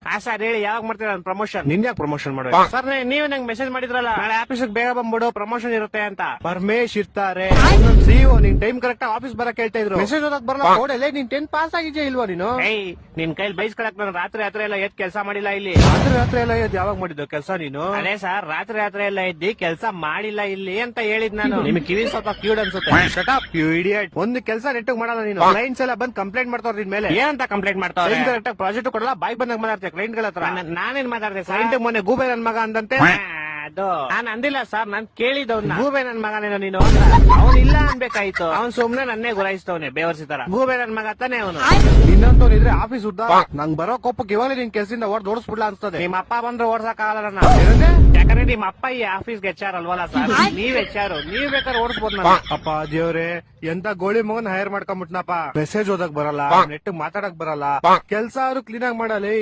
ಹಾ ಸರ್ ಹೇಳಿ, ಯಾವಾಗ ಮಾಡ್ತೀರಾ ಪ್ರಮೋಷನ್? ನಿನ್ ಯಾಕೆ ಪ್ರಮೋಷನ್ ಮಾಡ್ಬೇಕು ಸರ್? ನೀವ್ ನಂಗೆ ಮೆಸೇಜ್ ಮಾಡಿದ್ರಲ್ಲ, ನಾಳೆ ಆಫೀಸ್ ಬೇಗ ಬಂದ್ಬಿಡು ಪ್ರಮೋಷನ್ ಇರುತ್ತೆ ಅಂತ. ಪರಮೇಶ್ ಇರ್ತಾರೆ, ಸಿಇಒ ನಿನ್ ಟೈಮ್ ಕರೆಕ್ಟ್ ಆಫೀಸ್ ಬರಕ್ ಹೇಳ್ತಾ ಇದ್ರು. ಮೆಸೇಜ್ ಓದಕ್ ಬರಲ್ಲ. ಓಡಲ್ಲ, ನೀನ್ 10th ಪಾಸ್ ಆಗಿದ್ಯಾ ಇಲ್ವಾ ನೀನು? ನಿನ್ ಕೈಲಿ ಬೈಸ್ಕೊಳಕ್ ನಾನು ರಾತ್ರಿ ಎಲ್ಲ ಎದ್ ಕೆಲಸ ಮಾಡಿಲ್ಲ ಇಲ್ಲಿ. ರಾತ್ರಿ ಎಲ್ಲ ಎದ್ ಯಾವಾಗ ಮಾಡಿದ್ದು ಕೆಲಸ ನೀನು? ಅದೇ ಸರ್, ರಾತ್ರಿ ಎಲ್ಲ ಎದ್ದಿ ಕೆಲಸ ಮಾಡಿಲ್ಲ ಇಲ್ಲಿ ಅಂತ ಹೇಳಿದ್ ನಾನು. ನಿಮ್ಗೆ ಕಿವಿ ಸ್ವಲ್ಪ ಕ್ಯೂಡ್ ಅನ್ಸುತ್ತೆ. Shut up you idiot. ಒಂದು ಕೆಲಸ ನೆಟ್ಟಗ್ ಮಾಡಲ್ಲ ನೀನು. ಕ್ಲೈಂಟ್ಸ್ ಎಲ್ಲ ಬಂದ್ ಕಂಪ್ಲೇಂಟ್ ಮಾಡ್ತಾವ್ರ ನಿನ್ ಮೇಲೆ. ಏನಂತ ಕಂಪ್ಲೇಂಟ್ ಮಾಡ್ತಾವ್ರೆ? ಕರೆಕ್ಟ್ ಪ್ರಾಜೆಕ್ಟ್ ಕೊಡಲ್ಲ, ಬಾಯ್ ಬಂದಾಗ ಮಾತಾಡ್ತಾರೆ ಕ್ಲೈಂಟ್ ಗಳ ಹತ್ರ. ನಾನೇನ್ ಮಾತಾಡ್ದೆ? ಕ್ಲೈಂಟ್ ಮೊನ್ನೆ ಗೂಬೆ ನನ್ ಮಗ ಅಂದಂತೆ. ಅದು ನಾನ್ ಅಂದಿಲ್ಲ ಸರ್, ನಾನ್ ಕೇಳಿದವ್ನ. ಗೂಬೆ ನನ್ ಮಗನೇನೋ ನೀನು? ಅವ್ನು ಇಲ್ಲ ಅನ್ಬೇಕಾಯ್ತು. ಅವ್ನ್ ಸುಮ್ನೆ ನನ್ನೇ ಗುರಾಯಿಸ್ತವನೆ ಬೇವರ್ಸಿ ತರ. ಗೂಬೆ ನನ್ ಮಗ ತಾನೆ ಅವನು. ಇನ್ನಂತವ್ನಿದ್ರೆ ಆಫೀಸ್ ಉದ್ದ ನಂಗ್ ಬರೋ ಕೋಪಕ್ಕೆ ಇವಾಗ ನಿನ್ ಕೆಲ್ಸದಿಂದ ಓಡಿಸ್ಬಿಡ್ಲಾ ಅನ್ಸ್ತದೆ. ನಿಮ್ಮ ಅಪ್ಪ ಬಂದ್ರೆ ಓಡ್ಸಕ್ ಆಗಲ್ಲ ನನ್ನ. ಯಾಕಂದ್ರೆ ನಿಮ್ಮ ಅಪ್ಪ ಈ ಆಫೀಸ್ಗೆ HR ಅಲ್ವಲ್ಲ ಸರ್, ನೀವ್ HR. ನೀವ್ ಬೇಕಾದ್ರೆ ಓಡಿಸ್ಬೋದು ನನ್ನ. ಅಪ್ಪ ದೇವ್ರೆ, ಎಂತ ಗೋಳಿ ಮಗನ್ ಹೈರ್ ಮಾಡ್ಕೊಂಡ್ಬಿಟ್ನಪ್ಪ. ಮೆಸೇಜ್ ಓದಕ್ ಬರಲ್ಲ, ನೆಟ್ ಮಾತಾಡಕ್ ಬರಲ್ಲ, ಕೆಲ್ಸ ಕ್ಲೀನ್ ಆಗಿ ಮಾಡಲಿ.